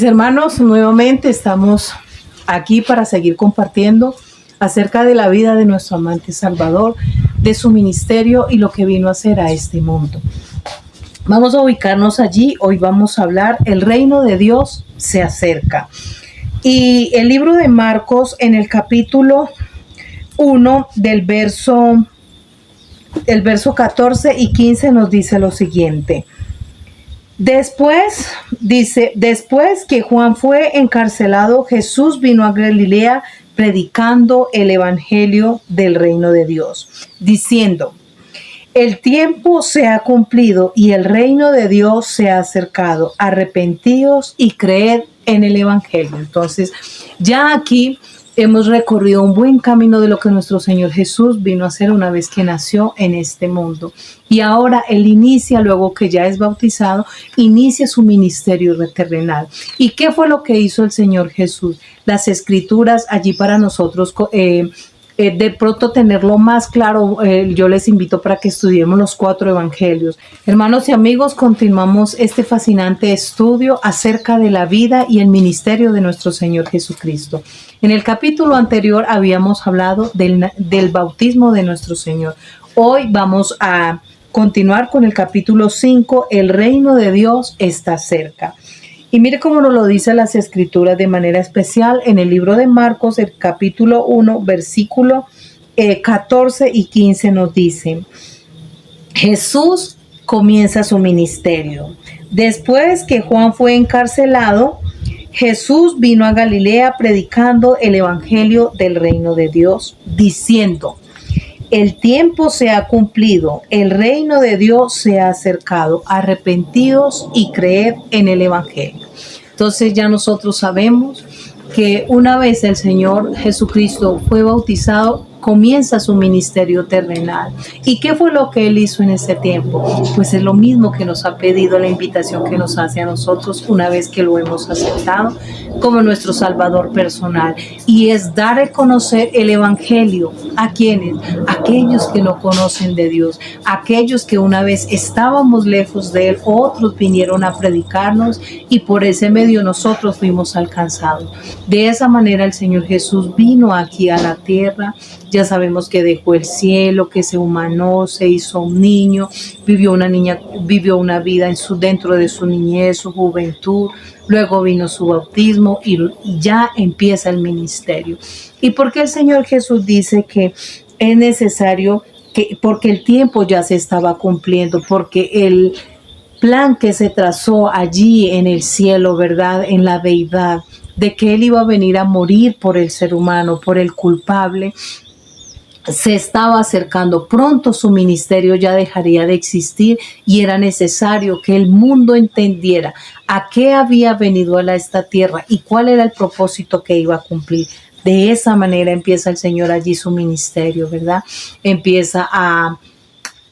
Mis hermanos, nuevamente estamos aquí para seguir compartiendo acerca de la vida de nuestro amante Salvador, de su ministerio y lo que vino a hacer a este mundo. Vamos a ubicarnos allí. Hoy vamos a hablar, el reino de Dios se acerca. Y el libro de Marcos, en el capítulo 1 del verso 14 y 15 nos dice lo siguiente. Después que Juan fue encarcelado, Jesús vino a Galilea predicando el evangelio del reino de Dios, diciendo: el tiempo se ha cumplido y el reino de Dios se ha acercado. Arrepentíos y creed en el evangelio. Entonces, ya aquí hemos recorrido un buen camino de lo que nuestro Señor Jesús vino a hacer una vez que nació en este mundo. Y ahora Él inicia, luego que ya es bautizado, inicia su ministerio terrenal. ¿Y qué fue lo que hizo el Señor Jesús? Las Escrituras allí para nosotros, de pronto tenerlo más claro, yo les invito para que estudiemos los 4 evangelios. Hermanos y amigos, continuamos este fascinante estudio acerca de la vida y el ministerio de nuestro Señor Jesucristo. En el capítulo anterior habíamos hablado del bautismo de nuestro Señor. Hoy vamos a continuar con el capítulo 5, el reino de Dios está cerca. Y mire cómo nos lo dice las Escrituras de manera especial en el libro de Marcos, el capítulo 1, versículo 14 y 15 nos dice: Jesús comienza su ministerio. Después que Juan fue encarcelado, Jesús vino a Galilea predicando el evangelio del reino de Dios, diciendo: el tiempo se ha cumplido, el reino de Dios se ha acercado, arrepentidos y creed en el evangelio. Entonces ya nosotros sabemos que una vez el Señor Jesucristo fue bautizado, comienza su ministerio terrenal. ¿Y qué fue lo que Él hizo en ese tiempo? Pues es lo mismo que nos ha pedido, la invitación que nos hace a nosotros una vez que lo hemos aceptado como nuestro Salvador personal. Y es dar a conocer el evangelio. ¿A quiénes? Aquellos que no conocen de Dios, aquellos que una vez estábamos lejos de Él, otros vinieron a predicarnos y por ese medio nosotros fuimos alcanzados. De esa manera el Señor Jesús vino aquí a la tierra. Ya sabemos que dejó el cielo, que se humanó, se hizo un niño, vivió una vida dentro de su niñez, su juventud. Luego vino su bautismo y ya empieza el ministerio. ¿Y por qué el Señor Jesús dice que es necesario? Porque el tiempo ya se estaba cumpliendo, porque el plan que se trazó allí en el cielo, ¿verdad? En la deidad, de que Él iba a venir a morir por el ser humano, por el culpable, se estaba acercando. Pronto su ministerio ya dejaría de existir y era necesario que el mundo entendiera a qué había venido a esta tierra y cuál era el propósito que iba a cumplir. De esa manera empieza el Señor allí su ministerio, ¿verdad? Empieza a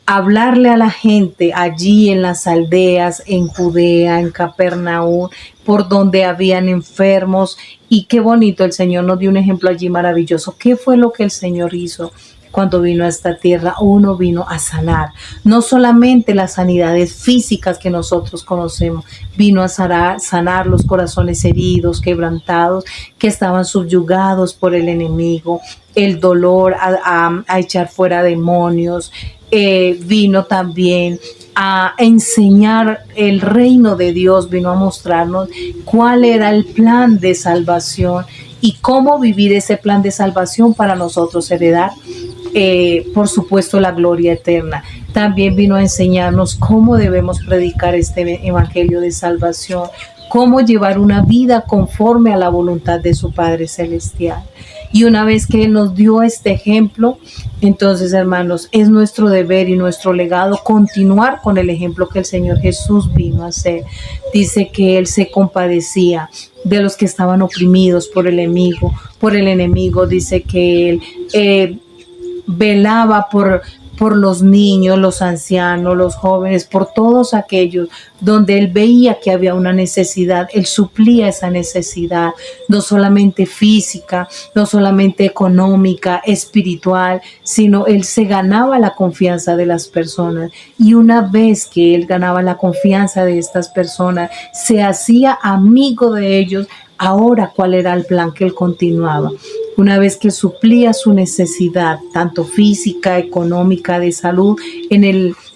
hablarle a la gente allí en las aldeas, en Judea, en Capernaum, por donde habían enfermos. Y qué bonito, el Señor nos dio un ejemplo allí maravilloso. ¿Qué fue lo que el Señor hizo cuando vino a esta tierra? Uno vino a sanar, no solamente las sanidades físicas que nosotros conocemos, vino a sanar los corazones heridos, quebrantados, que estaban subyugados por el enemigo, el dolor, a echar fuera demonios. Vino también a enseñar el reino de Dios, vino a mostrarnos cuál era el plan de salvación y cómo vivir ese plan de salvación para nosotros heredar, por supuesto, la gloria eterna. También vino a enseñarnos cómo debemos predicar este evangelio de salvación, cómo llevar una vida conforme a la voluntad de su Padre Celestial. Y una vez que Él nos dio este ejemplo, entonces, hermanos, es nuestro deber y nuestro legado continuar con el ejemplo que el Señor Jesús vino a hacer. Dice que Él se compadecía de los que estaban oprimidos por el enemigo. Dice que Él velaba por los niños, los ancianos, los jóvenes, por todos aquellos donde él veía que había una necesidad. Él suplía esa necesidad, no solamente física, no solamente económica, espiritual, sino él se ganaba la confianza de las personas. Y una vez que él ganaba la confianza de estas personas, se hacía amigo de ellos. Ahora, ¿cuál era el plan que él continuaba? Una vez que suplía su necesidad, tanto física, económica, de salud,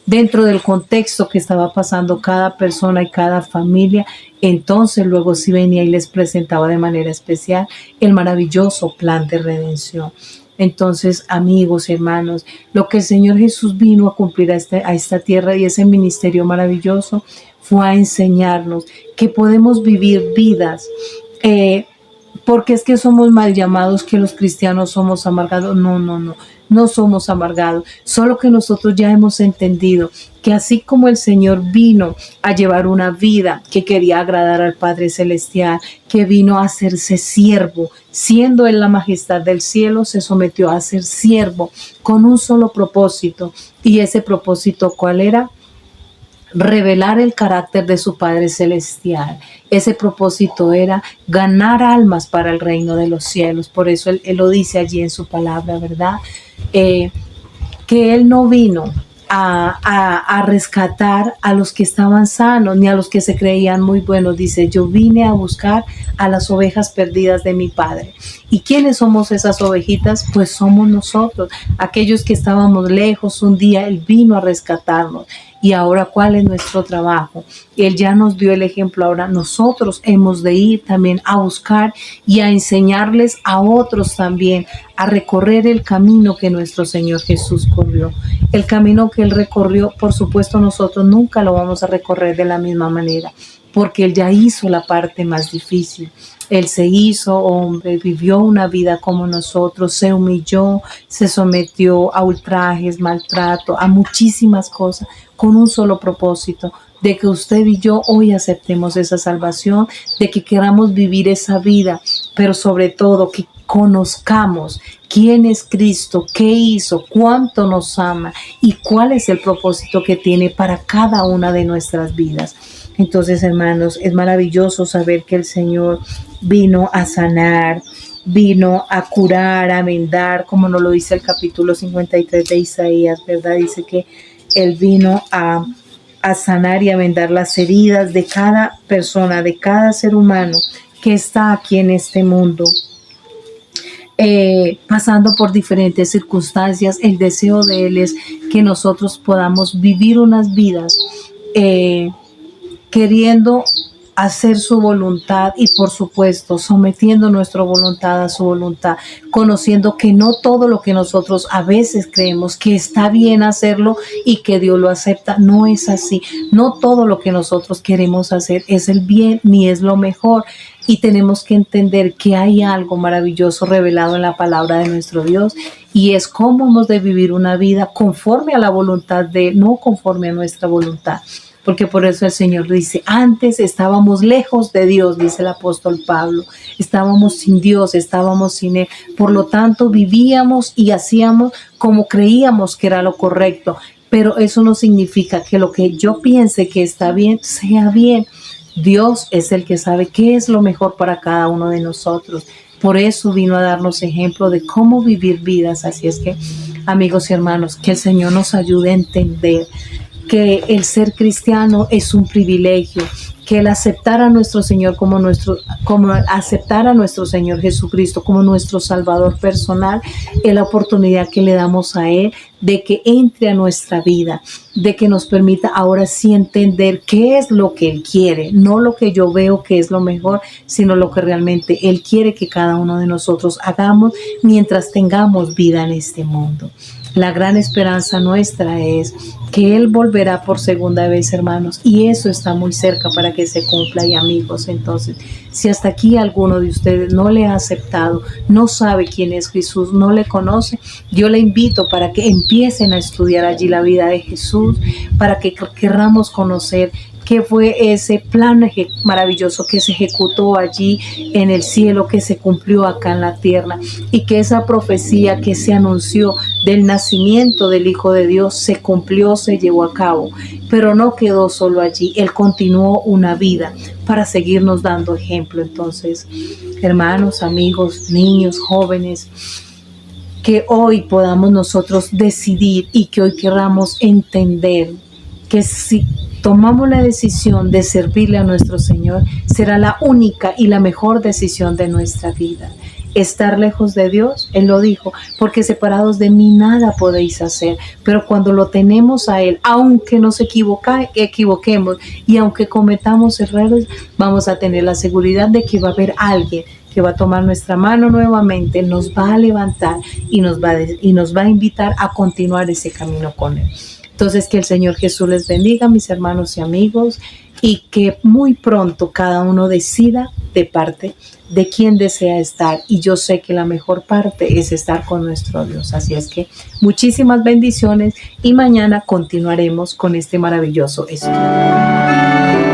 dentro del contexto que estaba pasando cada persona y cada familia, entonces luego sí venía y les presentaba de manera especial el maravilloso plan de redención. Entonces, amigos, hermanos, lo que el Señor Jesús vino a cumplir a esta tierra, y ese ministerio maravilloso fue a enseñarnos que podemos vivir vidas, porque es que somos mal llamados, que los cristianos somos amargados. No somos amargados, solo que nosotros ya hemos entendido que así como el Señor vino a llevar una vida que quería agradar al Padre Celestial, que vino a hacerse siervo, siendo Él la majestad del cielo, se sometió a ser siervo con un solo propósito. ¿Y ese propósito cuál era? Revelar el carácter de su Padre Celestial. Ese propósito era ganar almas para el reino de los cielos. Por eso él lo dice allí en su palabra, ¿verdad? Que Él no vino a rescatar a los que estaban sanos, ni a los que se creían muy buenos. Dice, yo vine a buscar a las ovejas perdidas de mi Padre. ¿Y quiénes somos esas ovejitas? Pues somos nosotros, aquellos que estábamos lejos. Un día Él vino a rescatarnos. Y ahora, ¿cuál es nuestro trabajo? Él ya nos dio el ejemplo. Ahora nosotros hemos de ir también a buscar y a enseñarles a otros también a recorrer el camino que nuestro Señor Jesús corrió. El camino que Él recorrió, por supuesto, nosotros nunca lo vamos a recorrer de la misma manera, porque Él ya hizo la parte más difícil. Él se hizo hombre, vivió una vida como nosotros, se humilló, se sometió a ultrajes, maltrato, a muchísimas cosas, con un solo propósito, de que usted y yo hoy aceptemos esa salvación, de que queramos vivir esa vida, pero sobre todo que conozcamos quién es Cristo, qué hizo, cuánto nos ama y cuál es el propósito que tiene para cada una de nuestras vidas. Entonces, hermanos, es maravilloso saber que el Señor vino a sanar, vino a curar, a vendar, como nos lo dice el capítulo 53 de Isaías, ¿verdad? Dice que Él vino a sanar y a vendar las heridas de cada persona, de cada ser humano que está aquí en este mundo, pasando por diferentes circunstancias. El deseo de Él es que nosotros podamos vivir unas vidas queriendo hacer su voluntad y, por supuesto, sometiendo nuestra voluntad a su voluntad, conociendo que no todo lo que nosotros a veces creemos que está bien hacerlo y que Dios lo acepta, no es así. No todo lo que nosotros queremos hacer es el bien ni es lo mejor, y tenemos que entender que hay algo maravilloso revelado en la palabra de nuestro Dios, y es cómo hemos de vivir una vida conforme a la voluntad de Él, no conforme a nuestra voluntad. Porque por eso el Señor dice, antes estábamos lejos de Dios, dice el apóstol Pablo, estábamos sin Dios, estábamos sin Él, por lo tanto vivíamos y hacíamos como creíamos que era lo correcto, pero eso no significa que lo que yo piense que está bien, sea bien. Dios es el que sabe qué es lo mejor para cada uno de nosotros. Por eso vino a darnos ejemplo de cómo vivir vidas. Así es que, amigos y hermanos, que el Señor nos ayude a entender que el ser cristiano es un privilegio, que el aceptar a nuestro Señor como aceptar a nuestro Señor Jesucristo como nuestro Salvador personal es la oportunidad que le damos a Él de que entre a nuestra vida, de que nos permita ahora sí entender qué es lo que Él quiere, no lo que yo veo que es lo mejor, sino lo que realmente Él quiere que cada uno de nosotros hagamos mientras tengamos vida en este mundo. La gran esperanza nuestra es que Él volverá por segunda vez, hermanos, y eso está muy cerca para que se cumpla. Y amigos, entonces, si hasta aquí alguno de ustedes no le ha aceptado, no sabe quién es Jesús, no le conoce, yo le invito para que empiecen a estudiar allí la vida de Jesús, para que querramos conocer qué fue ese plan maravilloso que se ejecutó allí en el cielo, que se cumplió acá en la tierra, y que esa profecía que se anunció del nacimiento del Hijo de Dios se cumplió, se llevó a cabo, pero no quedó solo allí, Él continuó una vida para seguirnos dando ejemplo. Entonces, hermanos, amigos, niños, jóvenes, que hoy podamos nosotros decidir y que hoy queramos entender que si tomamos la decisión de servirle a nuestro Señor, será la única y la mejor decisión de nuestra vida. Estar lejos de Dios, Él lo dijo, porque separados de mí nada podéis hacer, pero cuando lo tenemos a Él, aunque nos equivoquemos y aunque cometamos errores, vamos a tener la seguridad de que va a haber alguien que va a tomar nuestra mano nuevamente, nos va a levantar y nos va a invitar a continuar ese camino con Él. Entonces, que el Señor Jesús les bendiga, mis hermanos y amigos, y que muy pronto cada uno decida de parte de quién desea estar. Y yo sé que la mejor parte es estar con nuestro Dios. Así es que muchísimas bendiciones y mañana continuaremos con este maravilloso estudio.